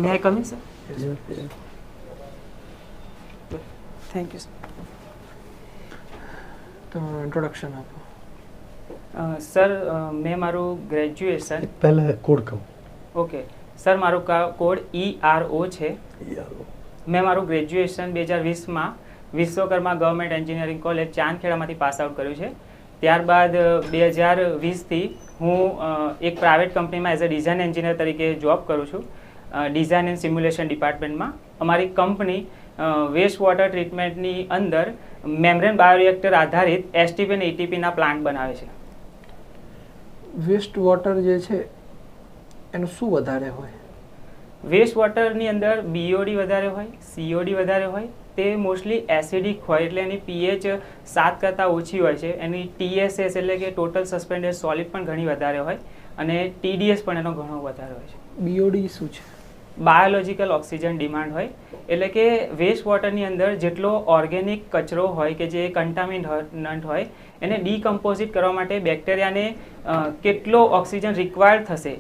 May I come in sir? Thank you sir. તમારું introduction આપો. Sir મેં મારું ગ્રેજ્યુએશન પહેલાં કોડ કહું. ઓકે સર, મારું કોડ ERO છે. મેં મારું ગ્રેજ્યુએશન 2020માં વિશ્વકર્મા ગવર્મેન્ટ એન્જિનિયરિંગ કોલેજ ચાંદખેડામાંથી પાસ આઉટ કર્યું છે. ત્યારબાદ 2020થી હું એક પ્રાઇવેટ કંપનીમાં એઝ અ ડિઝાઇન એન્જિનિયર તરીકે જોબ કરું છું, ડિઝાઇન એન્ડ સિમ્યુલેશન ડિપાર્ટમેન્ટમાં. અમારી કંપની વેસ્ટ વોટર ટ્રીટમેન્ટની અંદર મેમ્બ્રેન બાયોરિએક્ટર આધારિત STP અને ETPના પ્લાન્ટ બનાવે છે. વેસ્ટ વોટર જે છે એનું શું વધારે હોય? વેસ્ટ વોટરની અંદર BOD વધારે હોય, COD વધારે હોય. તે મોસ્ટલી એસિડિક હોય એટલે એની pH 7 કરતાં ઓછી હોય છે. એની TSS એટલે કે ટોટલ સસ્પેન્ડેડ સોલિડ પણ ઘણી વધારે હોય અને TDS પણ એનો ઘણો વધારે હોય છે. BOD શું છે? બાયોલોજિકલ ઓક્સિજન ડિમાન્ડ હોય એટલે કે વેસ્ટ વોટરની અંદર જેટલો ઓર્ગેનિક કચરો હોય કે જે કન્ટામિનન્ટ હોય એને ડીકમ્પોઝિટ કરવા માટે બેક્ટેરિયાને કેટલો ઓક્સિજન રિક્વાયર્ડ થશે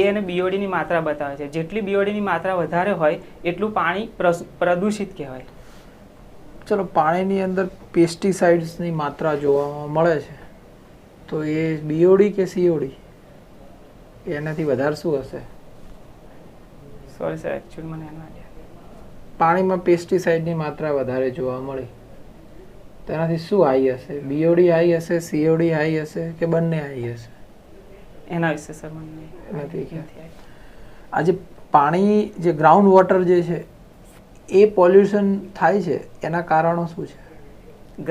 એ એને BODની માત્રા બતાવે છે. જેટલી BODની માત્રા વધારે હોય એટલું પાણી પ્રદૂષિત કહેવાય. ચલો, પાણીની અંદર પેસ્ટિસાઇડ્સની માત્રા જોવા મળે છે તો એ BOD કે COD એનાથી વધારે શું હશે? સોરી સર, એકચ્યુઅલી મને એનો આઈડિયા. પાણીમાં પેસ્ટિસાઇડની માત્રા વધારે જોવા મળી તેનાથી શું હાઈ હશે? BOD હાઈ હશે, COD હાઈ હશે કે બંને હાઈ હશે? એના વિશે સર મને નથી ખ્યાલ. આજે પાણી જે ગ્રાઉન્ડ વોટર જે છે એ પોલ્યુશન થાય છે એના કારણો શું છે?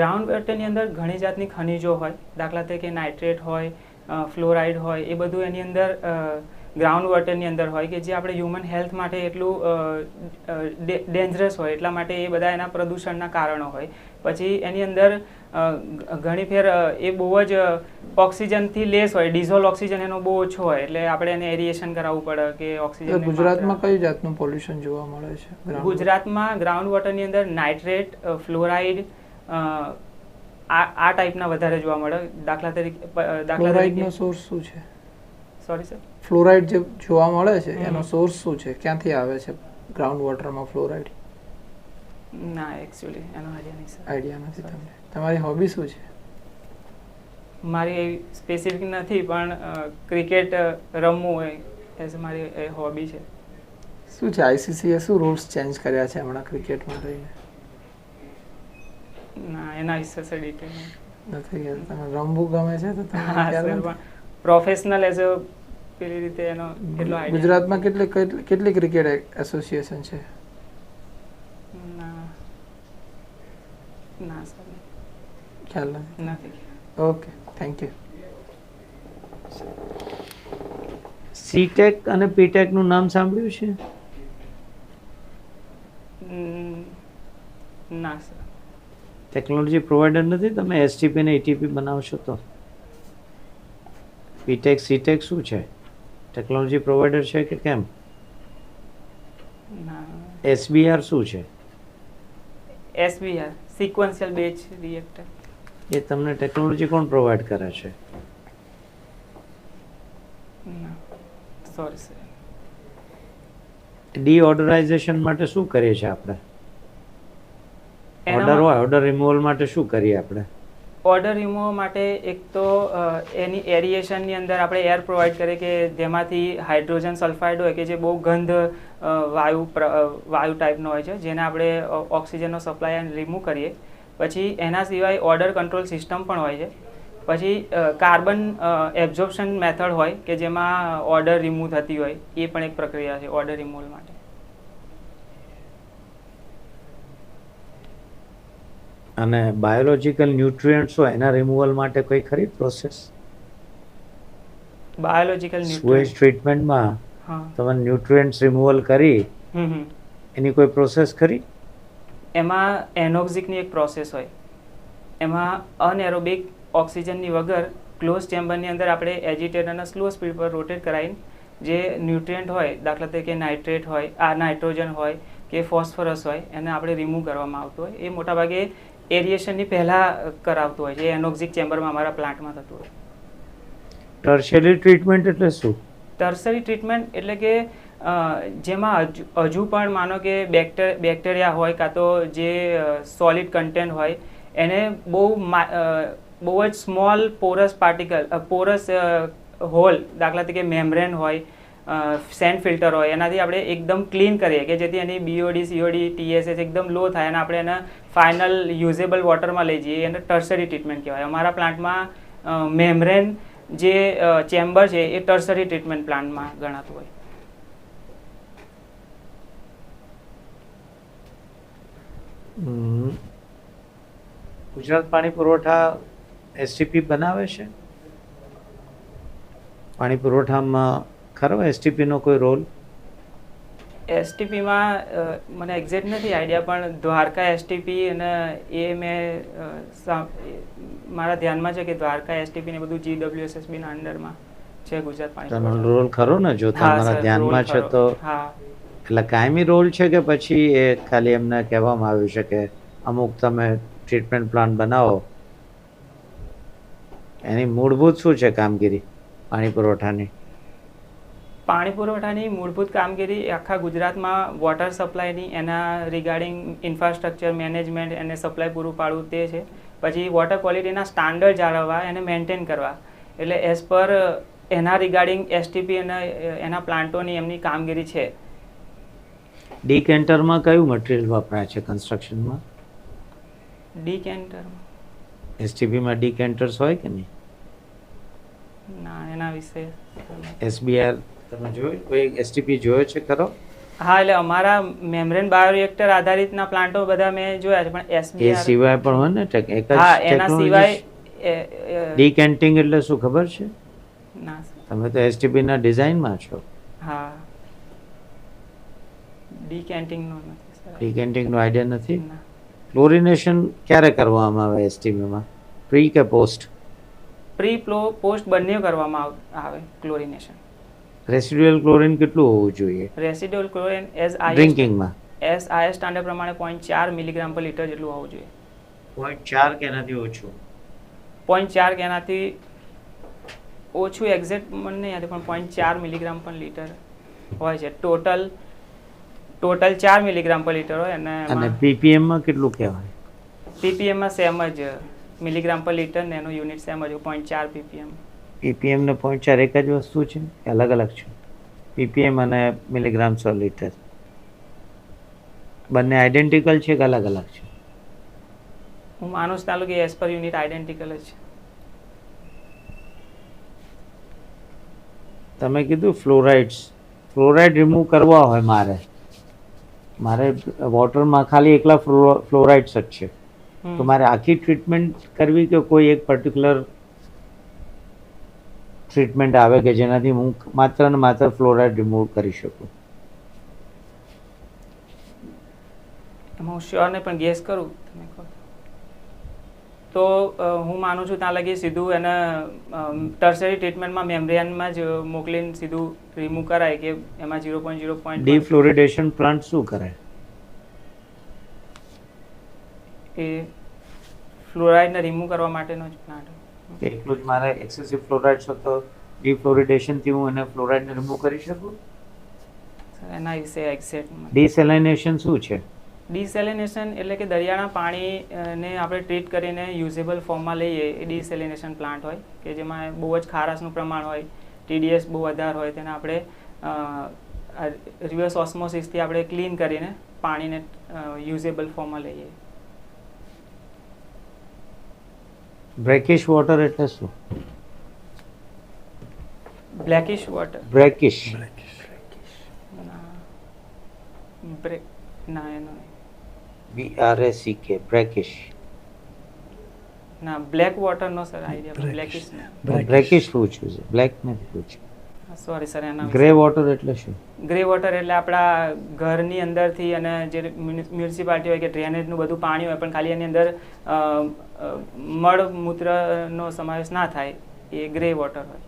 ગ્રાઉન્ડ વોટરની અંદર ઘણી જાતની ખનિજો હોય, દાખલા તરીકે નાઇટ્રેટ હોય, ફ્લોરાઇડ હોય, એ બધું એની અંદર ગ્રાઉન્ડ વોટરની અંદર હોય કે જે આપણે હ્યુમન હેલ્થ માટે એટલું ડેન્જરસ હોય એટલા માટે એ બધા એના પ્રદૂષણના કારણો હોય. પછી એની અંદર ઘણી ફેર એ બહુ જ ઓક્સિજનથી લેસ હોય, ડિઝોલ્વ ઓક્સિજન એનો બહુ ઓછો હોય એટલે આપણે એને એરિએશન કરાવવું પડે કે ઓક્સિજન. ગુજરાતમાં કઈ જાતનું પોલ્યુશન જોવા મળે છે? ગુજરાતમાં ગ્રાઉન્ડ વોટરની અંદર નાઇટ્રેટ, ફ્લોરાઇડ આ ટાઈપના વધારે જોવા મળે. દાખલા તરીકે સોર્સ શું છે? સોરી સર, ફ્લોરાઇડ જે જોવા મળે છે એનો સોર્સ શું છે? ક્યાંથી આવે છે ગ્રાઉન્ડ વોટરમાં ફ્લોરાઇડ? ના, એકચ્યુઅલી એનો આઈડિયા નહીં સર. આઈડિયા નથી તમને. તમારી હોબી શું છે? મારી એવી સ્પેસિફિક નથી પણ ક્રિકેટ રમવું હોય એઝ મારી હોબી છે. શું છે ICCએ શું રૂલ્સ ચેન્જ કર્યા છે હમણાં ક્રિકેટમાં રહીને? ના, એના વિશે સર ડિટેલ નથી ખ્યાલ. તમે રમવું ગમે છે તો તમને ખ્યાલ નથી? પ્રોફેશનલ એઝ અ પેલી રીતે એનો એટલો આઈડિયા. ગુજરાતમાં કેટલી ક્રિકેટ એસોસિએશન છે? ના સર, ખ્યાલ નથી. Okay, thank you. CTEC અને PTEC નું નામ સાંભળ્યું છે? ના સર. ટેકનોલોજી પ્રોવાઈડર નથી? તમે STP અને ETP બનાવશો તો? PTEC CTEC શું છે? ટેકનોલોજી પ્રોવાઈડર છે કે કેમ? ના. SBR શું છે? SBR sequential batch reactor. એ તમને ટેકનોલોજી કોણ પ્રોવાઈડ કરે છે? ના, સોરી સર. ડીઓર્ડરાઇઝેશન માટે શું કરીએ છીએ આપણે? ઓર્ડર હોય, ઓર્ડર રિમૂવલ માટે શું કરીએ આપણે? ઓર્ડર રિમૂવ માટે એક તો એની એરિએશનની અંદર આપણે એર પ્રોવાઈડ કરીએ કે જેમાંથી હાઇડ્રોજન સલ્ફાઇડ હોય કે જે બહુ ગંધ વાયુ ટાઈપનો હોય છે જેને આપણે ઓક્સિજનનો સપ્લાય રિમૂવ કરીએ. પછી એના સિવાય ઓર્ડર કંટ્રોલ સિસ્ટમ પણ હોય છે. પછી કાર્બન એબ્ઝોર્પ્શન મેથડ હોય કે જેમાં ઓર્ડર રિમૂવ થતી હોય, એ પણ એક પ્રક્રિયા છે ઓર્ડર રિમૂવલ માટે. અને બાયોલોજિકલ ન્યુટ્રિયન્ટ્સ હોય એના રિમૂવલ માટે કોઈ ખરી પ્રોસેસ? બાયોલોજિકલ સ્વેજ ટ્રીટમેન્ટમાં તમે ન્યુટ્રિયન્ટ્સ રિમૂવલ કરી એની કોઈ પ્રોસેસ ખરી? એમાં એનોક્સિકની એક પ્રોસેસ હોય. એમાં અનએરોબિક ઓક્સિજનની વગર ક્લોઝ ચેમ્બરની અંદર આપણે એજિટેટરના સ્લો સ્પીડ પર રોટેટ કરાવીને જે ન્યુટ્રિયન્ટ હોય, દાખલા તરીકે નાઇટ્રેટ હોય, નાઇટ્રોજન હોય કે ફોસ્ફરસ હોય, એને આપણે રિમૂવ કરવામાં આવતું હોય. એ મોટાભાગે એરિએશનની પહેલાં કરાવતું હોય છે. એનોક્સિક ચેમ્બરમાં અમારા પ્લાન્ટમાં થતું હોય. ટર્શરી ટ્રીટમેન્ટ એટલે શું? ટર્શરી ટ્રીટમેન્ટ એટલે કે જેમાં હજુ પણ માનો કે બેક્ટેરિયા હોય કાં તો જે સોલિડ કન્ટેન્ટ હોય એને બહુ જ સ્મોલ પોરસ હોલ, દાખલા તરીકે મેમ્બ્રેન હોય, સેન્ડ ફિલ્ટર હોય, એનાથી આપણે એકદમ ક્લીન કરીએ કે જેથી એની BOD COD TSS એકદમ લો થાય અને આપણે એને ફાઇનલ યુઝેબલ વોટરમાં લઈ જઈએ. એને ટર્સરી ટ્રીટમેન્ટ કહેવાય. અમારા પ્લાન્ટમાં મેમ્બ્રેન જે ચેમ્બર છે એ ટર્સરી ટ્રીટમેન્ટ પ્લાન્ટમાં ગણાતું હોય. ગુજરાત પાણી પુરવઠા STP બનાવે છે? પાણી પુરવઠામાં ખરો STP નો કોઈ રોલ? STPમાં મને એક્ઝેક્ટ નથી આઈડિયા, પણ દ્વારકા STP અને એ મેં મારા ધ્યાનમાં છે કે દ્વારકા STP ને બધું GWSSB ના અંડરમાં છે ગુજરાત પાણી રોલ ખરો ને? જો તમારા ધ્યાનમાં છે તો એટલે કાયમી રોલ છે કે પછી એ ખાલી એમને કહેવામાં આવ્યું છે કે અમુક તમે ટ્રીટમેન્ટ પ્લાન બનાવો? એની મૂળભૂત શું છે કામગીરી પાણી પુરવઠાની? પાણી પુરવઠાની મૂળભૂત કામગીરી આખા ગુજરાતમાં વોટર સપ્લાયની, એના રિગાર્ડિંગ ઇન્ફ્રાસ્ટ્રક્ચર મેનેજમેન્ટ, એને સપ્લાય પૂરું પાડવું તે છે. પછી વોટર ક્વોલિટીના સ્ટાન્ડર્ડ જાળવવા, એને મેન્ટેન કરવા. એટલે એઝ પર એના રિગાર્ડિંગ STP અને એના પ્લાન્ટોની એમની કામગીરી છે. ડીકેન્ટરમાં કયું મટીરિયલ વપરાય છે કન્સ્ટ્રક્શનમાં? ડીકેન્ટરમાં STPમાં ડીકેન્ટર્સ હોય કે નહીં? ના, એના વિશે SBR તમે જોયું? કોઈ STP જોયો છે ખરો? હા, એટલે અમારા મેમ્બ્રેન બાયોરિએક્ટર આધારિતના પ્લાન્ટો બધા મેં જોયા છે, પણ SBR એ સિવાય પણ હોય ને એક જ હા, એના સિવાય ડીકેન્ટિંગ એટલે શું ખબર છે? ના. તમે તો STP ના ડિઝાઇનમાં છો. હા, ડીકેન્ટિંગ નો નથી સર. ડીકેન્ટિંગ નો આઈડિયા નથી? ના. ક્લોરિનેશન ક્યારે કરવામાં આવે STPમાં? પ્રી કે પોસ્ટ? પ્રી પોસ્ટ બંને કરવામાં આવે ક્લોરિનેશન. રેસિડ્યુઅલ ક્લોરિન કેટલું હોવું જોઈએ રેસિડ્યુઅલ ક્લોરિન એઝ ડ્રિંકિંગમાં? IS સ્ટાન્ડર્ડ પ્રમાણે 0.4 મિલીગ્રામ પર લિટર જેટલું હોવું જોઈએ. 0.4 કે એનાથી ઓછું? 0.4 કે એનાથી ઓછું એક્ઝેક્ટ મને નહીં યાદ, પણ 0.4 મિલીગ્રામ પર લિટર હોય છે. ટોટલ 4 મિલીગ્રામ પર લિટર હોય. અને PPM માં કેટલું કહેવાય? PPM માં સેમ જ મિલીગ્રામ પર લિટર ને એનો યુનિટ સેમ જ 0.4 PPM. PPM ને 0.4 એક જ વસ્તુ છે કે અલગ અલગ છે? PPM અને મિલીગ્રામ પર લિટર બંને આઈડેન્ટિકલ છે કે અલગ અલગ છે? હું માનું છું કે એઝ પર યુનિટ આઈડેન્ટિકલ જ છે. તમે કીધું ફ્લોરાઇડ રિમૂવ કરવા હોય મારે વોટરમાં ખાલી એકલા ફ્લોરાઇડ્સ જ છે, તો મારે આખી ટ્રીટમેન્ટ કરવી કે કોઈ એક પર્ટિક્યુલર ટ્રીટમેન્ટ આવે કે જેનાથી હું માત્ર ને માત્ર ફ્લોરાઇડ રિમૂવ કરી શકું? એમાં હું શ્યોર નહીં, પણ ગેસ કરું તમે કહો તો હું માનું છું ત્યાં લગી સીધું એને ટર્સરી ટ્રીટમેન્ટમાં મેમ્બ્રેનમાં જ મોકલીને સીધું રિમૂવ કરાય કે એમાં 0.0. ડીફ્લોરિડેશન પ્લાન્ટ શું કરે? એ ફ્લોરાઇડને રિમૂવ કરવા માટેનો જ પ્લાન્ટ. એટલું જ મારે એક્સેસિવ ફ્લોરાઇડ્સ હોય તો ડીફ્લોરિડેશનથી હું એને ફ્લોરાઇડને રિમૂવ કરી શકું? એના વિશે એક્ઝેક્ટ. ડિસેલિનેશન શું છે? ડિસેલિનેશન એટલે કે દરિયાના પાણીને આપણે ટ્રીટ કરીને યુઝેબલ ફોર્મમાં લઈએ એ ડિસેલિનેશન પ્લાન્ટ હોય કે જેમાં બહુ જ ખારાશનું પ્રમાણ હોય, TDS બહુ વધારે હોય. તેને આપણે રિવર્સ ઓસ્મોસિસથી આપણે ક્લીન કરીને પાણીને યુઝેબલ ફોર્મમાં લઈએ. બ્રેકિશ વોટર એટલે શું? બ્લેકિશ વોટર? બ્રેકિશ ના, એનો BRACK બ્રેકિશ ના. બ્લેક વોટર નો સર આઈડિયા. બ્લેકિશ બ્રેકિશ પૂછ્યું છે, બ્લેક નથી પૂછ્યું. Sorry sir. એના ગ્રે વોટર એટલે શું? ગ્રે વોટર એટલે આપણા ઘરની અંદરથી અને જે મ્યુનિસિપાલિટી હોય કે ડ્રેનેજનું બધું પાણી હોય પણ ખાલી એની અંદર મળમૂત્રનો સમાવેશ ના થાય, એ ગ્રે વોટર હોય.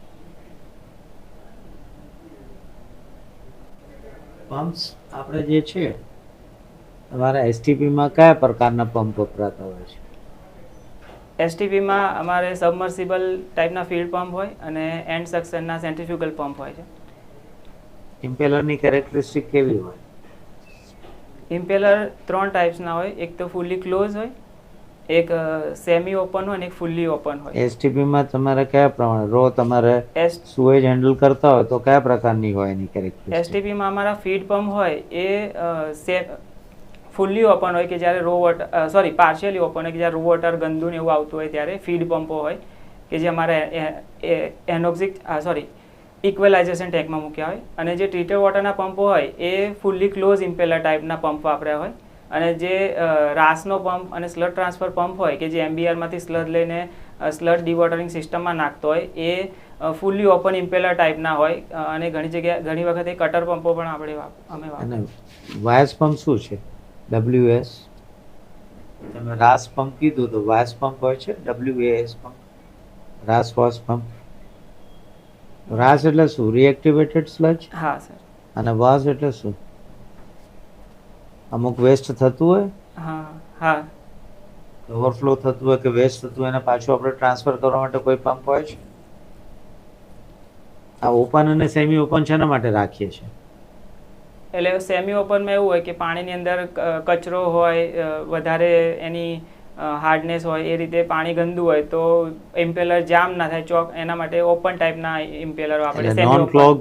પમ્પ્સ આપણે જે છે તમારા STPમાં કયા પ્રકારના પંપ વપરાતા હોય છે? STPમાં અમારે સબમર્સિબલ ટાઈપના ફીલ્ડ પંપ હોય અને એન્ડ સક્શનના સેન્ટ્રીફ્યુગલ પંપ હોય છે. ઇમ્પેલરની કેરેક્ટરિસ્ટિક કેવી હોય? ઇમ્પેલર 3 ટાઈપ્સના હોય. એક તો ફૂલી ક્લોઝ હોય, એક સેમી ઓપન હોય અને એક ફૂલ્લી ઓપન હોય. એસટીપીમાં તમારે કયા પ્રમાણે રો તમારે એસ સુએજ હેન્ડલ કરતા હોય તો કયા પ્રકારની હોય એની કેરેક્ટરિસ્ટિક? એસટીપીમાં અમારા ફીડ પંપ હોય એ ફૂલ્લી ઓપન હોય કે જ્યારે રો વોટર પાર્શિયલી ઓપન હોય કે જ્યારે રો વોટર ગંદુ ને એવું આવતું હોય ત્યારે ફીડ પંપો હોય કે જે અમારે ઇક્વલાઇઝેશન ટેન્કમાં મૂક્યા હોય. અને જે ટ્રીટેડ વોટરના પંપો હોય એ ફૂલ્લી ક્લોઝ ઇમ્પેલર ટાઈપના પંપ વાપર્યા હોય. અને જે રાસનો પંપ અને સ્લડ ટ્રાન્સફર પંપ હોય કે જે એમબીઆરમાંથી સ્લડ લઈને સ્લડ ડીવોટરિંગ સિસ્ટમમાં નાખતો હોય એ ફૂલ્લી ઓપન ઇમ્પેલર ટાઈપના હોય. અને ઘણી વખત એ કટર પંપો પણ અમે વાપરીએ. અને વાયસ પંપ શું છે? WS તમે રાસ પંપ કીધું તો વાયસ પંપ હોય છે, WAS પંપ, રાસ વોશ પંપ. રાસ એટલે શું? Reactivated sludge. હા સર. અને વાસ એટલે શું? અમુક વેસ્ટ થતું હોય, હા ઓવરફ્લો થતું હોય કે વેસ્ટ થતું હોય એને પાછું આપણે ટ્રાન્સફર કરવા માટે કોઈ પંપ હોય છે? આ ઓપન અને સેમી ઓપન શેના માટે રાખીએ છીએ? એટલે સેમી ઓપનમાં એવું હોય કે પાણીની અંદર કચરો હોય, વધારે એની હાર્ડનેસ હોય, એ રીતે પાણી ગંદુ હોય તો ઇમ્પેલર જામ ના થાય ચોક, એના માટે ઓપન ટાઈપના ઇમ્પેલર વાપરે. નોન ક્લોગ.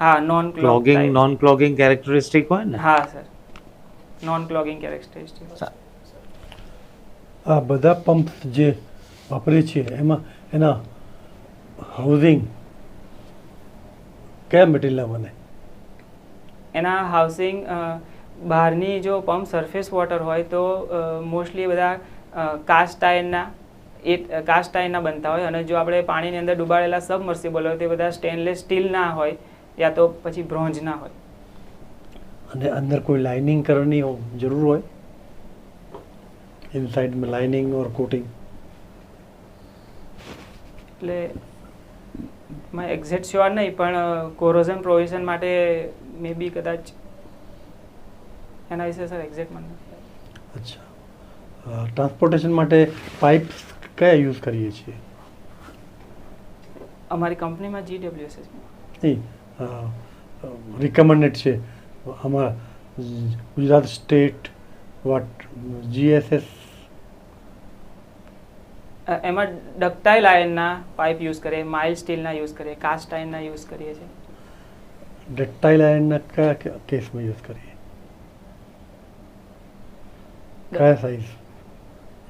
હા, નોન ક્લોગિંગ. નોન ક્લોગિંગ કેરેક્ટરિસ્ટિક હોય ને? હા સર, નોન ક્લોગિંગ કેરેક્ટરિસ્ટિક. આ બધા પંપ જે વાપરીએ છીએ એમાં એના હાઉસિંગ કયા મટીરિયલના બને? એના હાઉસિંગ બહારની જો પંપ સરફેસ વોટર હોય તો મોસ્ટલી બધા કાસ્ટ આયર્નના બનતા હોય. અને જો આપણે પાણીની અંદર ડુબાડેલા સબમર્સિબલ હોય તે બધા સ્ટેનલેસ સ્ટીલના હોય યા તો પછી બ્રોન્ઝના હોય. અને અંદર કોઈ લાઇનિંગ કરવાની જરૂર હોય? ઇનસાઇડ में लाइनिंग और कोटिंग? એટલે મેં એક્ઝેક્ટ શ્યોર નહીં, પણ કોરોઝન પ્રોવિઝન માટે મે બી કદાચ એના વિશે સર એક્ઝેક્ટ મને. અચ્છા, ટ્રાન્સપોર્ટેશન માટે પાઇપ કયા યુઝ કરીએ છીએ? અમારી કંપનીમાં GWS નહીં, રિકમેન્ડેડ છે આમાં ગુજરાત સ્ટેટ વોટ GSS? એમાં ડક્ટાઇલ આયર્નના પાઇપ યુઝ કરીએ, માઇલ્ડ સ્ટીલના યુઝ કરીએ, કાસ્ટ આયર્નના યુઝ કરીએ છીએ. ડક્ટાઇલ આયર્નના કયા કેસમાં યુઝ કરીએ? કયા સાઇઝ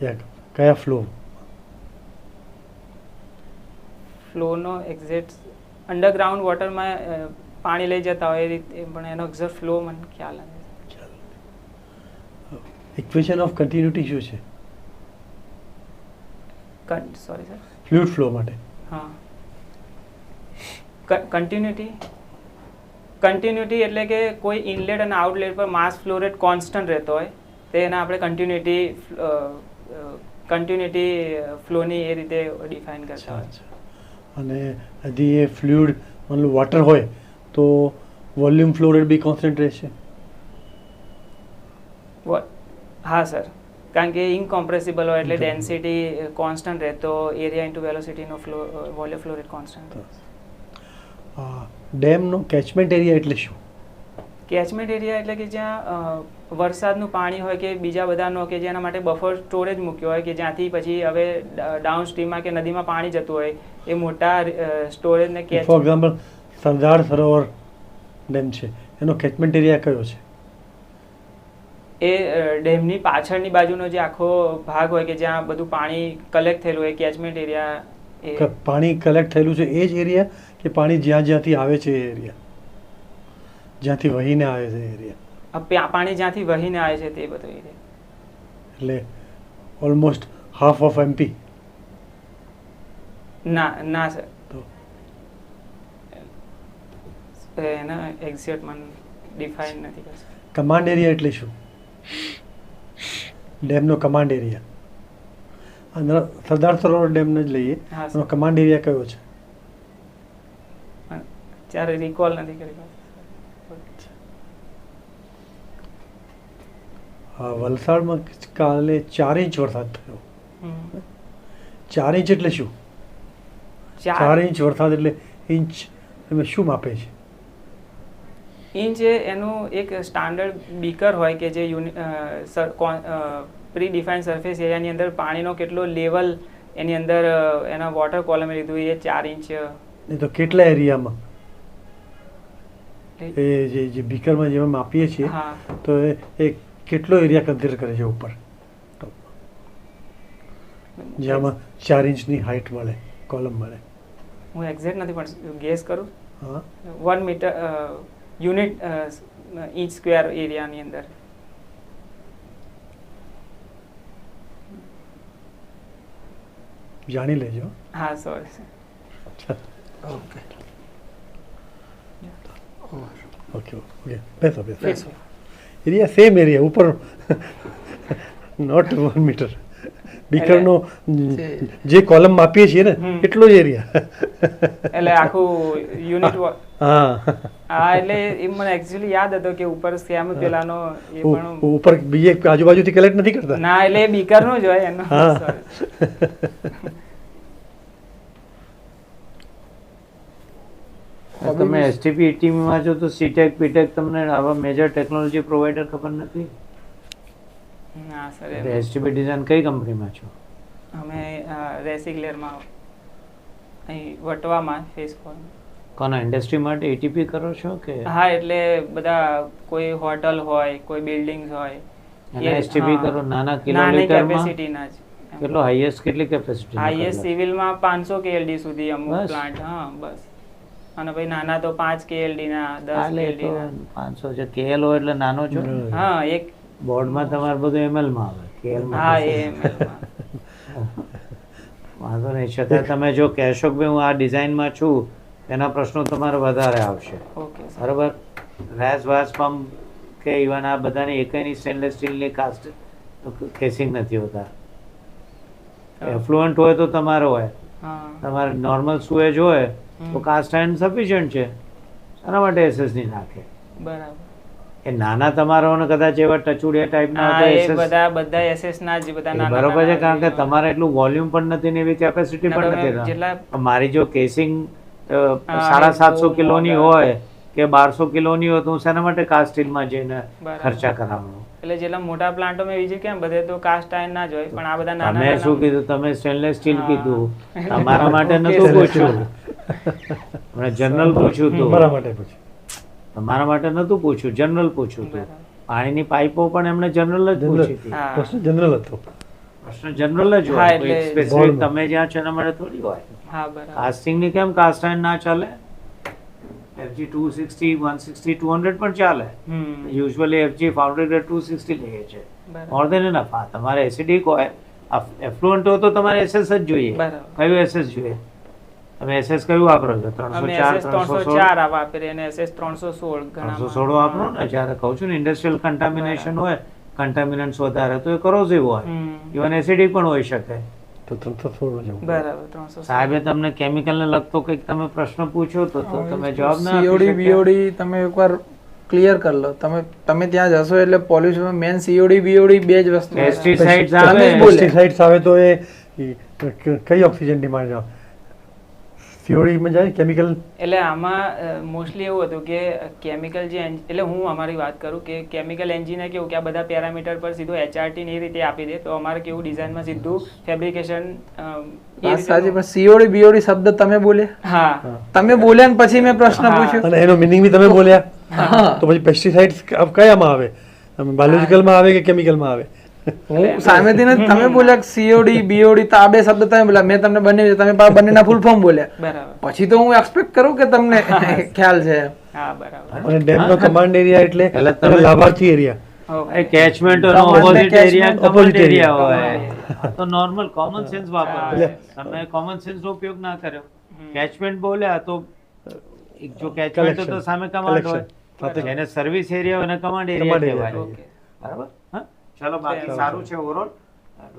યા કયા ફ્લોનો એક્ઝેક્ટ અંડરગ્રાઉન્ડ વોટરમાં પાણી લઈ જતા હોય એ રીતે, પણ એનો એક્ઝેક્ટ ફ્લો મને ખ્યાલ નથી. ઇક્વેશન ઓફ કન્ટિન્યુટી શું છે? સોરી સર, ફ્લુઇડ ફ્લો માટે? હા, કન્ટિન્યુટી એટલે કે કોઈ ઇનલેટ અને આઉટલેટ પર માસ ફ્લો રેટ કોન્સ્ટન્ટ રહેતો હોય તેને આપણે કન્ટિન્યુટી ફ્લોની એ રીતે ડિફાઇન કરતા હોય. અને હજી એ ફ્લુઇડ મતલબ વોટર હોય તો વોલ્યુમ ફ્લો રેટ બી કોન્સ્ટન્ટ રહેશે? હા સર, કારણ કે ઇનકોમ્પ્રેસિબલ હોય એટલે ડેન્સિટી કોન્સ્ટન્ટ રહે તો એરિયા ઇન્ટુ વેલોસિટીનો વોલ્યુમ ફ્લો રેટ કોન્સ્ટન્ટ. ડેમનો કેચમેન્ટ એરિયા એટલે શું? કેચમેન્ટ એરિયા એટલે કે જ્યાં વરસાદનું પાણી હોય કે બીજા બધાનો કે જેના માટે બફર સ્ટોરેજ મૂક્યો હોય કે જ્યાંથી પછી હવે ડાઉન સ્ટ્રીમમાં કે નદીમાં પાણી જતું હોય એ મોટા સ્ટોરેજને catch. For example Sardar Sarovar dam છે, એનો કેચમેન્ટ એરિયા કયો છે? એ ડેમની પાછળની બાજુનો જે આખો ભાગ હોય કે જ્યાં બધું પાણી કલેક્ટ થયેલું હોય કેચમેન્ટ એરિયા. પાણી કલેક્ટ થયેલું છે એ જ એરિયા કે પાણી જ્યાંથી આવે છે એ એરિયા? જ્યાંથી વહીને આવે છે એરિયા? પાણી જ્યાંથી વહીને આવે છે તે બધો એરિયા. એટલે ઓલમોસ્ટ હાફ ઓફ MP? ના સર, એના એક્ઝેક્ટ મને ડિફાઇન નથી કરશે. કમાન્ડ એરિયા એટલે શું? ડેમનો કમાન્ડ એરિયા. અંદર સરદાર સરોવર ડેમને જ લઈએ, એનો કમાન્ડ એરિયા કયો છે? ત્યારે રિકોલ નથી કરી શકતો. વલસાડમાં કાલે 4 ઇંચ વરસાદ થયો. 4 ઇંચ એટલે શું? 4 ઇંચ વરસાદ એટલે ઇંચ તમે શું માપે છે? ઇંચ એ એનું એક સ્ટાન્ડર્ડ બીકર હોય કે જે પ્રી ડિફાઇન્ડ સરફેસ એરિયાની અંદર પાણીનો કેટલો લેવલ એની અંદર એના વોટર કોલમે લીધું એ 4 ઇંચ. નહીં તો કેટલા એરિયામાં એ જે બીકરમાં જેમાં માપીએ છીએ હા તો એ કેટલો એરિયા કન્સિડર કરે છે ઉપર જેમાં 4 ઇંચની હાઇટ મળે કોલમ મળે? હું એક્ઝેક્ટ નથી પણ ગેસ કરું. હા 1 મીટર યુનિટ ઇંચ સ્ક્વેર એરિયાની અંદર. જાણી લેજો. હા સોરી. ઓકે ઓકે ઓકે બેસો બેસો. એરિયા સેમ એરિયા ઉપર નોટ 1 મીટર. બીકરનો જે કોલમ માપીએ છીએ ને એટલો જ એરિયા. એટલે આખું યુનિટ. હા હા એટલે એ મને એકચ્યુઅલી યાદ હતો કે ઉપર સેમ પેલાનો એ પણ ઉપર બીજે આજુબાજુથી કલેક્ટ નથી કરતા. ના એટલે એ બીકરનું જ હોય એનો. તમે એસટીપી ટીમમાં છો તો સીટેક પીટેક તમને આવા મેજર ટેકનોલોજી પ્રોવાઈડર ખબર નથી? ના સર એસટીપી ડિઝાઇન કઈ કંપનીમાં છો? અમે રેસિગ્લેરમાં અહીં વટવામાં ફેસ ફોર. કોના ઇન્ડસ્ટ્રી માટે એટીપી કરો છો કે? હા એટલે બધા કોઈ હોટલ હોય કોઈ બિલ્ડિંગ્સ હોય અને એસટીપી કરો નાના નાની કિલોમીટરમાં? કેપેસિટીના જ. કેટલો હાઈએસ્ટ કેટલી કેપેસિટી? હાઈએસ્ટ સિવિલમાં 500 KLD સુધી અમુક બસ. પ્લાન્ટ. હા બસ. અને ભાઈ નાના તો 5 KLD ના 10 KLD ના. 500 છે KL હોય એટલે નાનો છો. હા એક બોર્ડમાં તમારે બધું એમએલ માં આવે KL માં હા તો એ શું? વાંધો નહીં. છતાં તમે જો કહેશો કે ભાઈ હું આ ડિઝાઇનમાં છું તેના પ્રશ્નો તમારે વધારે આવશે. Okay sir. બરાબર. રેસ વાસ પંપ કે ઇવન આ બધાની એકની સ્ટેનલેસ સ્ટીલની કાસ્ટ કેસિંગ નથી હોતા. એફ્લુઅન્ટ હોય તો તમારો હોય, હા તમારે નોર્મલ સુએજ હોય તો કાસ્ટ આયર્ન સફિશિયન્ટ છે. એના માટે એસએસ નહીં નાખે. બરાબર. એ નાના તમારાઓને કદાચ એવા ટચુડિયા ટાઈપના હા હોય એ તો SS બધા SS ના જ બધા એ નાના બરોબર છે, કારણ કે નાના તમારે એટલું વોલ્યુમ પણ નથી ને એવી કેપેસિટી ના, પણ તમે નથી. જેટલા મારી જો કેસિંગ હા, 750 બહુ કિલોની મોંઘા. હોય કે 1200 કિલોની હોય તો હું શેના માટે કાસ્ટ સ્ટીલમાં જઈને બરાબર. ખર્ચા કરાવવાનો? એટલે જેટલા મોટા પ્લાન્ટો મેં વિઝિટ કર્યા બધે તો કાસ્ટ આયર્ન ના જ હોય, પણ આ બધા નાના તમે શું કીધું? તમે સ્ટેનલેસ સ્ટીલ હા. કીધું. તમારા માટે Okay, નતું sir. પૂછ્યું, મેં જનરલ પૂછ્યું હતું. મારા માટે પૂછ્યું. તમારા માટે નતું પૂછ્યું, જનરલ પૂછ્યું હતું. બરાબર. પાણીની પાઇપો પણ એમણે જનરલ જ પૂછી હતી. હા. પ્રશ્ન જનરલ હતો. પ્રશ્ન જનરલ જ હા, હોય. એટલે કોઈ specific બોર્ડમાં. તમે જ્યાં છો એના માટે થોડી હોય. હા બરાબર. કાસ્ટિંગની કેમ કાસ્ટ આયર્ન ના ચાલે? FG 260 160 200 પણ ચાલે. હમ યુઝ્યુઅલી FG ફાઉન્ડરી ગ્રેડ 260 લઈએ છે. બરાબર. મોર દેન એનફ. હા, તમારે એસિડિક હોય, એફ્લુઅન્ટ હોય તો તમારે SS જ જોઈએ. બરાબર. કયું SS જોઈએ? તમે SS કયું વાપરો છો? અમે 304 SS 316 304 આ વાપરીએ અને SS 316 ઘણા 316 વાપરો ને. જ્યારે કહું છું ને ઇન્ડસ્ટ્રીયલ કન્ટામિનેશન હોય, કન્ટામિનન્ટ્સ વધારે તો એ કોરોઝિવ હોય, ઇવન એસિડિક પણ હોઈ શકે. તો 316 જવું. બરાબર 316. સાહેબે તમને કેમિકલને લગતો કંઈક તમે પ્રશ્ન પૂછ્યો તો તમે જવાબ ના આપી COD શક્યા. BOD તમે એકવાર ક્લિયર કરી લો. તમે ત્યાં જશો એટલે પોલ્યુશન મેન COD BOD બે જ વસ્તુ. પેસ્ટિસાઇડ્સ તમે આવે. જ બોલે. પેસ્ટિસાઇડ્સ આવે તો એ કઈ ઓક્સિજન ડિમાન્ડ આવે? COD માં જાય કેમિકલ. એટલે આમાં મોસ્ટલી એવું હતું કે કેમિકલ જે એટલે હું અમારી વાત કરું કે કેમિકલ એન્જિનિયર કેવું કે આ બધા પેરામીટર પર સીધું HRT ને એ રીતે આપી દે, તો અમારે કેવું ડિઝાઇનમાં સીધું ફેબ્રિકેશન વાત સાચી, પણ COD BOD શબ્દ તમે બોલ્યા. હા તમે બોલ્યા ને પછી મેં પ્રશ્ન હા. પૂછ્યો. અને એનો મિનિંગ બી તમે બોલ્યા. હા. તો પછી પેસ્ટિસાઇડ્સ કયામાં આવે? બાયોલોજીકલમાં આવે કે કેમિકલમાં આવે? હું સામેથી ને તમે બોલ્યા COD BOD તો આ બે શબ્દ તમે બોલ્યા, મેં તમને તમે પાછા બંનેના ફૂલ ફોર્મ બોલ્યા. બરાબર. પછી તો હું એક્સપેક્ટ કરું કે તમને ખ્યાલ છે. હા બરાબર. અને ડેમનો કમાન્ડ એરિયા એટલે એટલે તમે- એનો લાભાર્થી એરિયા. એ catchment Common opposite catchment, area opposite common area area. હોય. આ તો નોર્મલ કોમન સેન્સ વાપરો. હા. તમે કોમન સેન્સ નો ઉપયોગ ના કર્યો. કેચમેન્ટ બોલ્યા તો એક જો કેચમેન્ટ તો Collection. સામે કમાન્ડ હોય. Collection. જેને સર્વિસ એરિયા હોય એને કમાન્ડ એરિયા Command area કહેવાય. Okay. બરાબર? હા, ચાલો બાકી ચાલો. સારું છે overall.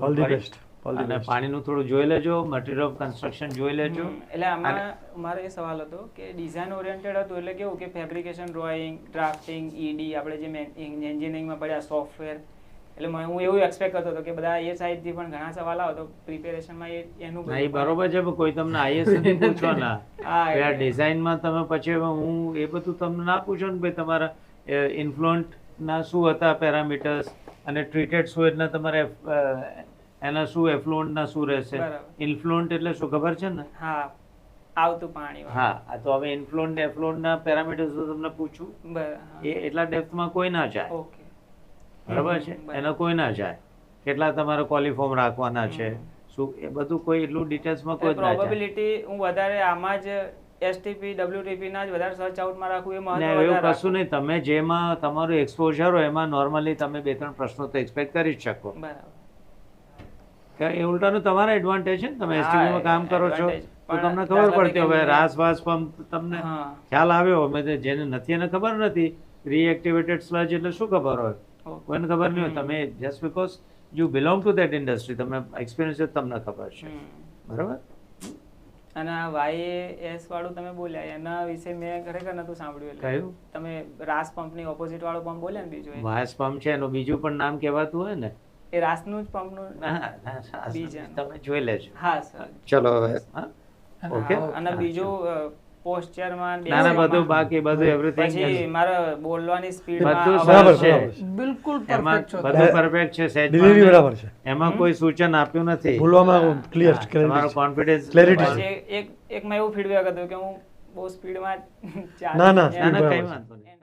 All the best. All the અને બેસ્ટ. પાણીનું થોડું જોઈ લેજો, મટીરિયલ ઓફ કન્સ્ટ્રક્શન જોઈ લેજો. એટલે આમાં મારો એ સવાલ હતો કે ડિઝાઇન ઓરિએન્ટેડ હતું એટલે કેવું કે ફેબ્રિકેશન ડ્રોઈંગ ડ્રાફ્ટિંગ ED આપણે જે એન્જિનિયરિંગમાં પડ્યા સોફ્ટવેર એટલે હું એવું એક્સપેક્ટ કરતો હતો કે બધા એ સાઈડથી પણ ઘણા સવાલ આવે તો પ્રિપેરેશનમાં એનું ના, એ બરોબર છે પણ કોઈ તમને આઈએસ નથી પૂછવાના હા, કે આ એટલે. ડિઝાઇનમાં તમે પછી હવે હું એ બધું તમને ના પૂછો ને ભાઈ તમારા ઇન્ફ્લુઅન્ટ ના શું હતા પેરામીટર્સ અને ટ્રીટેડ શું એટલે તમારે એના શું એફ્લુઅન્ટ ના શું રહેશે બરાબર. ઇન્ફ્લુઅન્ટ એટલે શું ખબર છે ને હા આવતું પાણી હા આ તો હવે ઇન્ફ્લુઅન્ટ એફ્લુઅન્ટ ના પેરામીટર્સ તો તમને પૂછું એ એટલા ડેપ્થમાં કોઈ ના જાય ઓકે બરાબર છે એનો કોઈ ના જાય કેટલા તમારે કોલિફોર્મ રાખવાના છે શું એ બધું કોઈ એટલું ડિટેલ્સમાં કોઈ જ ના જાય પ્રોબેબિલિટી હું વધારે આમાં જ એસટીપી ડબ્લ્યુટીપી ના જ વધારે સર્ચ આઉટમાં રાખું એ ને મહત્વ એવું વધારે કશું નહીં તમે જેમાં તમારું એક્સપોઝર હોય એમાં નોર્મલી તમે 2-3 પ્રશ્નો તો એક્સપેક્ટ કરી જ શકો રાખું. બરાબર કે એ ઉલટાનું તમારા એડવાન્ટેજ છે ને તમે હા, એસટીવીમાં કામ કરો છો advantage. તો પણ તમને ખબર દાખલા પડતી હવે તરીકે રાસ વાસ પંપ તમને હા ખ્યાલ આવ્યો અમે તો જેને નથી એને ખબર નથી રીએક્ટિવેટેડ સ્લજ એટલે શું ખબર હોય ઓકે. કોઈને ખબર નહીં હોય તમે just because you belong to that industry તમે એક્સપિરિયન્સ તમને ખબર છે બરાબર અને આ વાયએસ વાળું તમે બોલ્યા એના વિશે મેં ખરેખર નતું સાંભળ્યું એટલે કયું તમે રાસ પંપની ઓપોઝિટ વાળો પંપ બોલ્યા ને બીજો એ. વાયસ પંપ છે એનું બીજું પણ નામ કહેવાતું હોય ને એ રાસનું જ પંપનું બીજાનું. તમે જોઈ લેજો હા સર ચલો હવે હા ઓકે અને બીજું પોસ્ચરમાં ના ના બધું બાકી બધું એવરીથિંગ પછી મારે બોલવાની સ્પીડ બધું બરાબર, સરસ છે બરાબર. બિલકુલ એમાં પરફેક્ટ છો બધું પરફેક્ટ છે સહેજ ડિલિવરી પણ બરાબર છે એમાં કોઈ સૂચન આપ્યું નથી બોલવામાં ક્લિયર હા, તમારો કોન્ફિડન્સ Clarity છે. પછી એકમાં એવું ફીડબેક હતું કે હું બહુ સ્પીડમાં ના, ના, ના ના બરાબર કઈ છે. વાંધો નહીં